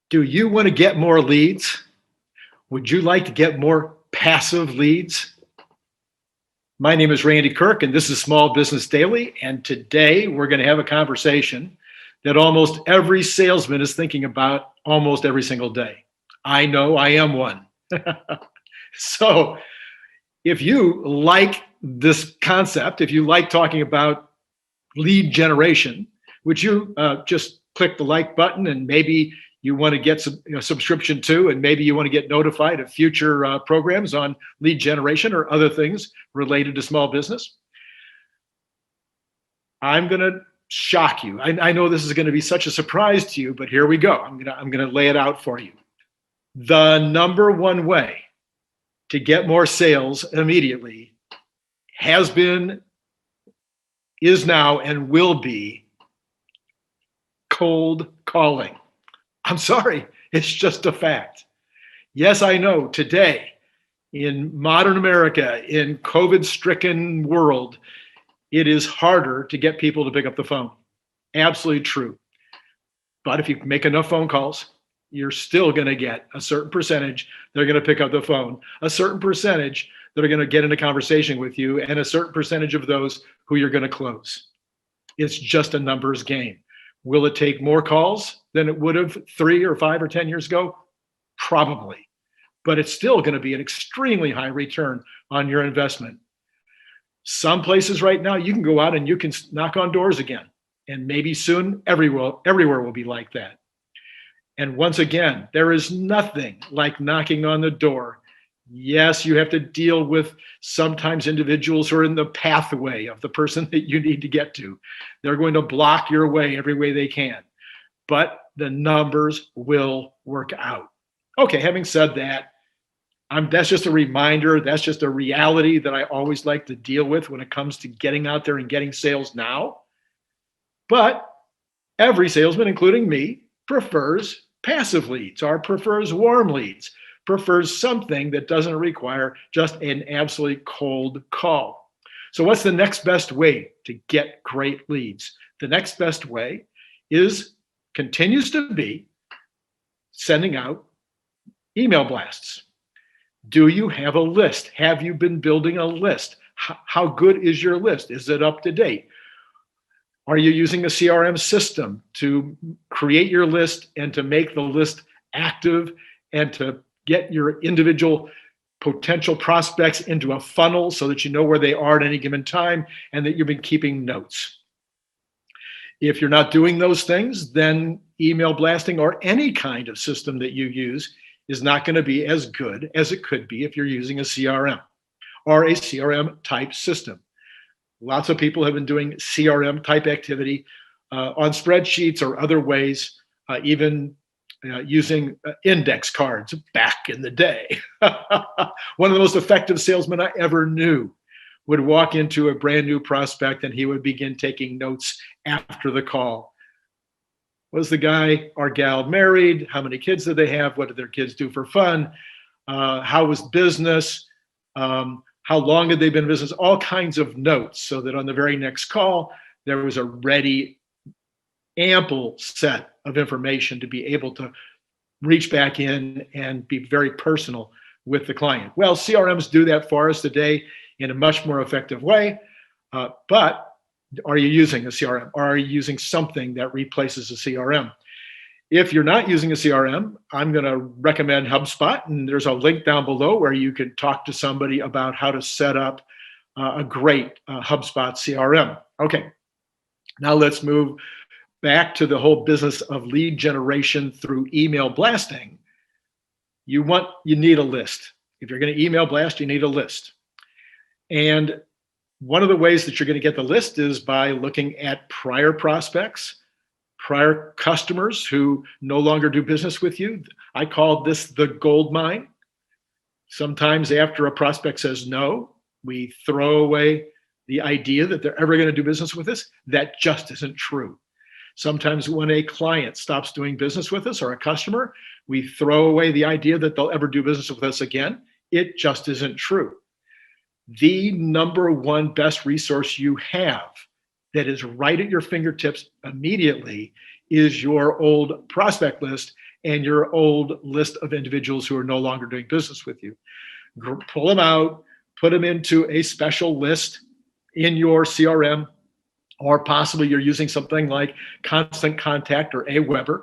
Do you want to get more leads? Would you like to get more passive leads? My name is Randy Kirk, and this is Small Business Daily. And today we're going to have a conversation that almost every salesman is thinking about almost every single day. I know I am one. So if you like this concept, if you like talking about lead generation, would you just click the like button, and maybe you want to get some subscription to, and maybe you want to get notified of future programs on lead generation or other things related to small business. I'm going to shock you. I know this is going to be such a surprise to you, but here we go. I'm going to lay it out for you. The number one way to get more sales immediately has been, is now, and will be cold calling. I'm sorry, it's just a fact. Yes, I know today in modern America, in COVID-stricken world, it is harder to get people to pick up the phone. Absolutely true. But if you make enough phone calls, you're still going to get a certain percentage that are going to pick up the phone, a certain percentage that are going to get into conversation with you, and a certain percentage of those who you're going to close. It's just a numbers game. Will it take more calls than it would have 3 or 5 or 10 years ago? Probably. But it's still going to be an extremely high return on your investment. Some places right now, you can go out and you can knock on doors again. And maybe soon everywhere will be like that. And once again, there is nothing like knocking on the door. Yes, you have to deal with sometimes individuals who are in the pathway of the person that you need to get to. They're going to block your way every way they can, but the numbers will work out. Okay, having said that, that's just a reminder. That's just a reality that I always like to deal with when it comes to getting out there and getting sales now. But every salesman, including me, prefers passive leads or prefers warm leads, prefers something that doesn't require just an absolutely cold call. So what's the next best way to get great leads? The next best way continues to be sending out email blasts. Do you have a list? Have you been building a list? How good is your list? Is it up to date? Are you using a CRM system to create your list and to make the list active and to get your individual potential prospects into a funnel so that you know where they are at any given time and that you've been keeping notes? If you're not doing those things, then email blasting or any kind of system that you use is not going to be as good as it could be if you're using a CRM or a CRM type system. Lots of people have been doing CRM type activity on spreadsheets or other ways, even using index cards back in the day. One of the most effective salesmen I ever knew would walk into a brand new prospect and he would begin taking notes after the call. Was the guy or gal married? How many kids did they have? What did their kids do for fun? How was business? How long had they been in business? All kinds of notes, so that on the very next call, there was a ready, ample set of information to be able to reach back in and be very personal with the client. Well, CRMs do that for us today in a much more effective way, but are you using a CRM? Or are you using something that replaces a CRM? If you're not using a CRM, I'm going to recommend HubSpot, and there's a link down below where you can talk to somebody about how to set up a great HubSpot CRM. Okay, now let's move back to the whole business of lead generation through email blasting. You need a list. If you're going to email blast, you need a list. And one of the ways that you're going to get the list is by looking at prior prospects, prior customers who no longer do business with you. I call this the gold mine. Sometimes after a prospect says no, we throw away the idea that they're ever going to do business with us. That just isn't true. Sometimes when a client stops doing business with us or a customer, we throw away the idea that they'll ever do business with us again. It just isn't true. The number one best resource you have that is right at your fingertips immediately is your old prospect list and your old list of individuals who are no longer doing business with you. Pull them out, put them into a special list in your CRM, or possibly you're using something like Constant Contact or Aweber.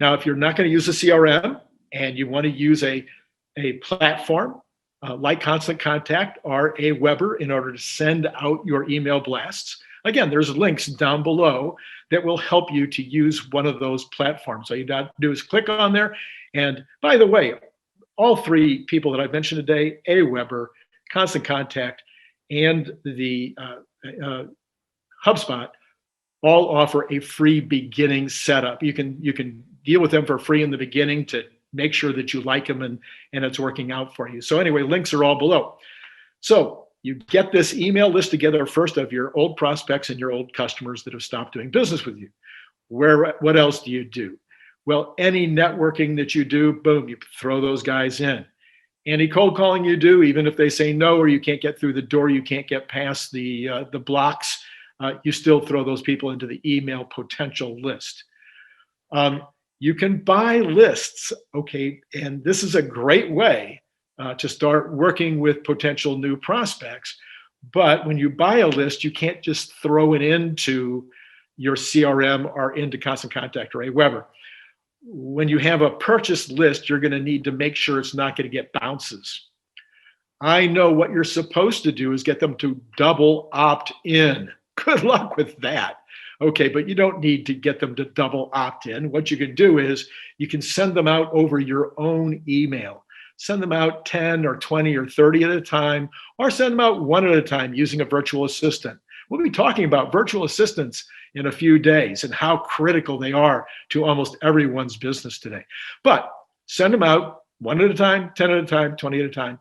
Now, if you're not going to use a CRM and you want to use a platform like Constant Contact or Aweber in order to send out your email blasts, again, there's links down below that will help you to use one of those platforms. All you got to do is click on there. And by the way, all three people that I've mentioned today, Aweber, Constant Contact, and the HubSpot, all offer a free beginning setup. You can deal with them for free in the beginning to make sure that you like them and it's working out for you. So anyway, links are all below. So you get this email list together first of your old prospects and your old customers that have stopped doing business with you. What else do you do? Well, any networking that you do, boom, you throw those guys in. Any cold calling you do, even if they say no or you can't get through the door, you can't get past the blocks, you still throw those people into the email potential list. You can buy lists, okay, and this is a great way to start working with potential new prospects. But when you buy a list, you can't just throw it into your CRM or into Constant Contact or Aweber. When you have a purchase list, you're going to need to make sure it's not going to get bounces. I know what you're supposed to do is get them to double opt in. Good luck with that. Okay, but you don't need to get them to double opt in. What you can do is you can send them out over your own email. Send them out 10 or 20 or 30 at a time, or send them out one at a time using a virtual assistant. We'll be talking about virtual assistants in a few days and how critical they are to almost everyone's business today. But send them out one at a time, 10 at a time, 20 at a time,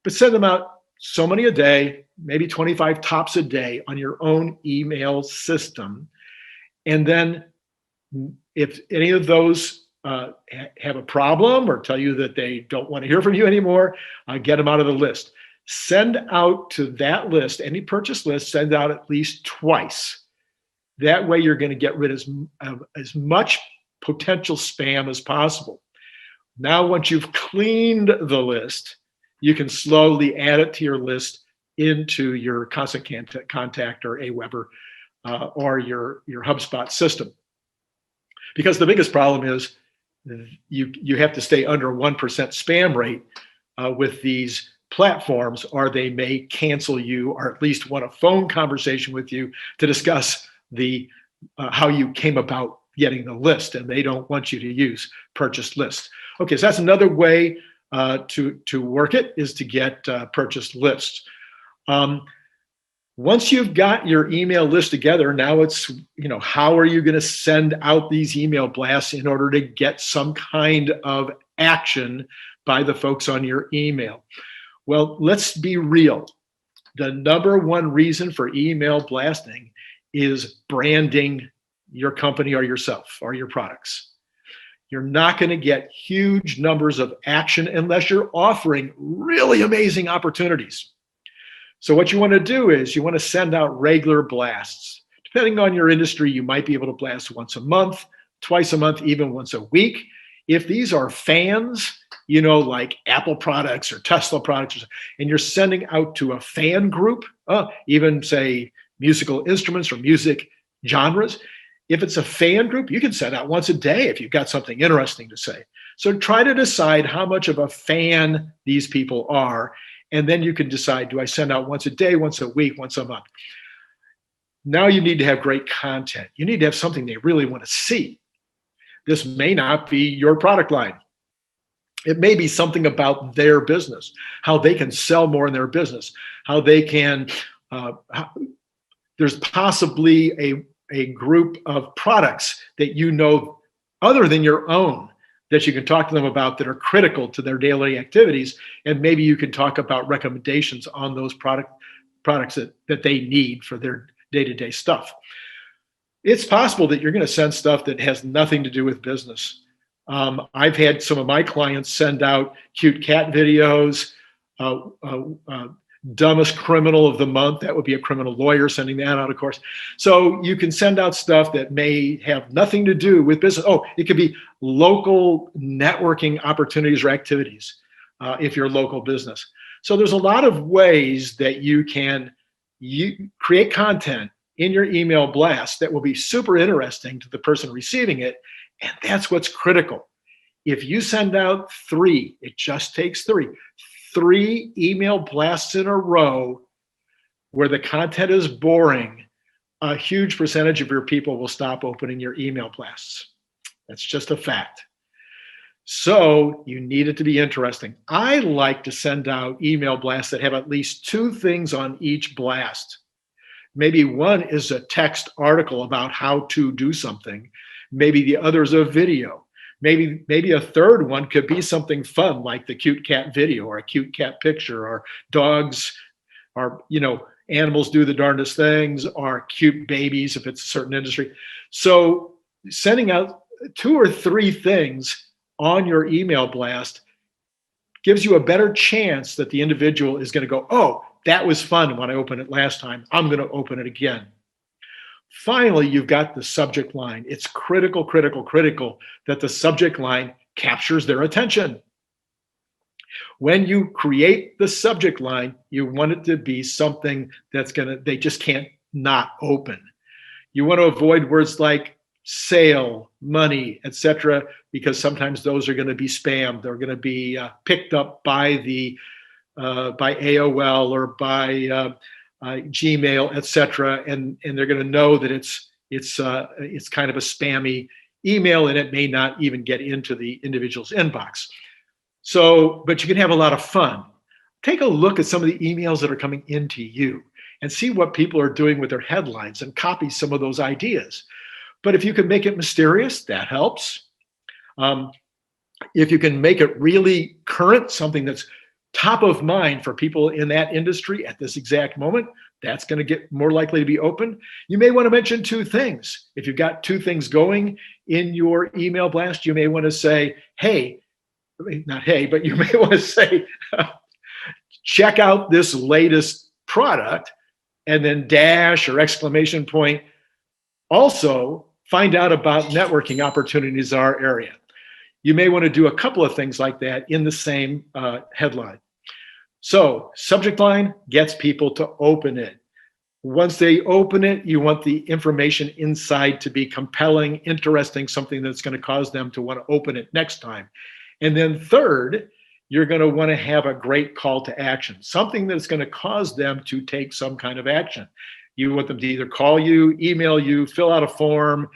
but send them out so many a day, maybe 25 tops a day on your own email system. And then if any of those have a problem or tell you that they don't want to hear from you anymore, get them out of the list. Send out to that list, any purchase list, send out at least twice. That way you're going to get rid of as much potential spam as possible. Now, once you've cleaned the list, you can slowly add it to your list into your Constant Contact or Aweber or your HubSpot system. Because the biggest problem is you have to stay under 1% spam rate with these platforms, or they may cancel you or at least want a phone conversation with you to discuss the how you came about getting the list, and they don't want you to use purchased lists. Okay, so that's another way to work it, is to get purchased lists. Once you've got your email list together, now it's, how are you going to send out these email blasts in order to get some kind of action by the folks on your email? Well, let's be real. The number one reason for email blasting is branding your company or yourself or your products. You're not going to get huge numbers of action unless you're offering really amazing opportunities. So what you want to do is you want to send out regular blasts. Depending on your industry, you might be able to blast once a month, twice a month, even once a week. If these are fans, like Apple products or Tesla products, and you're sending out to a fan group, even say musical instruments or music genres, if it's a fan group, you can send out once a day if you've got something interesting to say. So try to decide how much of a fan these people are, and then you can decide, do I send out once a day, once a week, once a month? Now you need to have great content. You need to have something they really want to see. This may not be your product line. It may be something about their business, how they can sell more in their business, how they can, there's possibly a group of products that other than your own that you can talk to them about that are critical to their daily activities, and maybe you can talk about recommendations on those products that they need for their day-to-day stuff. It's possible that you're going to send stuff that has nothing to do with business. I've had some of my clients send out cute cat videos, dumbest criminal of the month. That would be a criminal lawyer sending that out, of course. So you can send out stuff that may have nothing to do with business. Oh, it could be local networking opportunities or activities if you're a local business. So there's a lot of ways that you can create content in your email blast that will be super interesting to the person receiving it. And that's what's critical. If you send out 3, it just takes 3 email blasts in a row where the content is boring, a huge percentage of your people will stop opening your email blasts. That's just a fact. So you need it to be interesting. I like to send out email blasts that have at least 2 things on each blast. Maybe one is a text article about how to do something. Maybe the other is a video. Maybe a third one could be something fun like the cute cat video or a cute cat picture or dogs or, animals do the darndest things or cute babies if it's a certain industry. So sending out 2 or 3 things on your email blast gives you a better chance that the individual is going to go, oh, that was fun when I opened it last time. I'm going to open it again. Finally, you've got the subject line. It's critical that the subject line captures their attention. When you create the subject line, you want it to be something they just can't not open. You want to avoid words like sale, money, etc., because sometimes those are going to be spam. They're going to be picked up by by AOL or by Gmail, etc., and they're going to know that it's kind of a spammy email, and it may not even get into the individual's inbox. So, but you can have a lot of fun. Take a look at some of the emails that are coming into you and see what people are doing with their headlines and copy some of those ideas. But if you can make it mysterious, that helps. If you can make it really current, something that's top of mind for people in that industry at this exact moment, that's going to get more likely to be open. You may want to mention 2 things. If you've got 2 things going in your email blast, you may want to say, hey, not hey, but you may want to say, check out this latest product, and then dash or exclamation point. Also, find out about networking opportunities in our area. You may want to do a couple of things like that in the same headline. So subject line gets people to open it. Once they open it, you want the information inside to be compelling, interesting, something that's going to cause them to want to open it next time. And then third, you're going to want to have a great call to action, something that's going to cause them to take some kind of action. You want them to either call you, email you, fill out a form,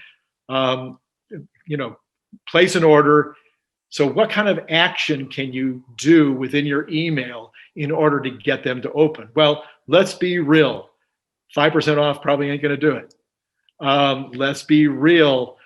place an order. So what kind of action can you do within your email in order to get them to open? Well, let's be real. 5% off probably ain't going to do it. Let's be real.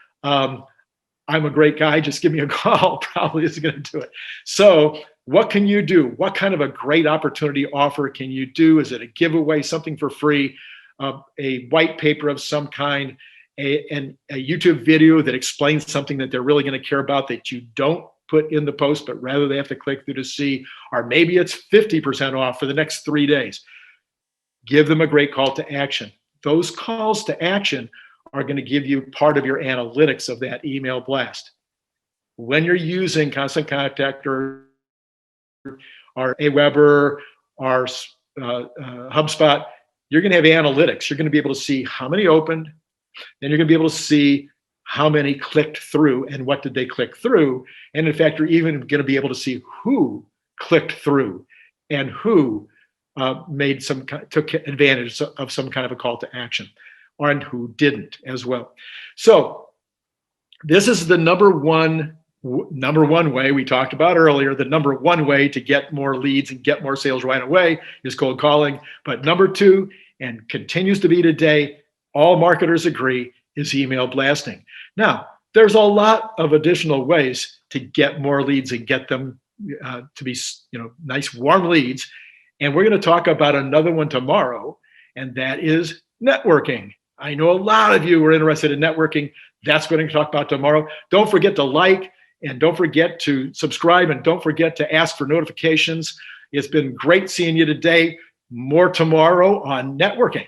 I'm a great guy, just give me a call, probably isn't going to do it. So what can you do? What kind of a great opportunity offer can you do? Is it a giveaway, something for free, a white paper of some kind, a YouTube video that explains something that they're really going to care about that you don't put in the post, but rather they have to click through to see, or maybe it's 50% off for the next 3 days. Give them a great call to action. Those calls to action are going to give you part of your analytics of that email blast. When you're using Constant Contact or Aweber or HubSpot, you're going to have analytics. You're going to be able to see how many opened, then you're going to be able to see how many clicked through and what did they click through. And in fact, you're even going to be able to see who clicked through and who took advantage of some kind of a call to action, and who didn't as well. So this is the number one way we talked about earlier. The number 1 way to get more leads and get more sales right away is cold calling. But number 2, and continues to be today, all marketers agree, is email blasting. Now, there's a lot of additional ways to get more leads and get them to be, nice, warm leads. And we're going to talk about another one tomorrow, and that is networking. I know a lot of you are interested in networking. That's what we're going to talk about tomorrow. Don't forget to like, and don't forget to subscribe, and don't forget to ask for notifications. It's been great seeing you today. More tomorrow on networking.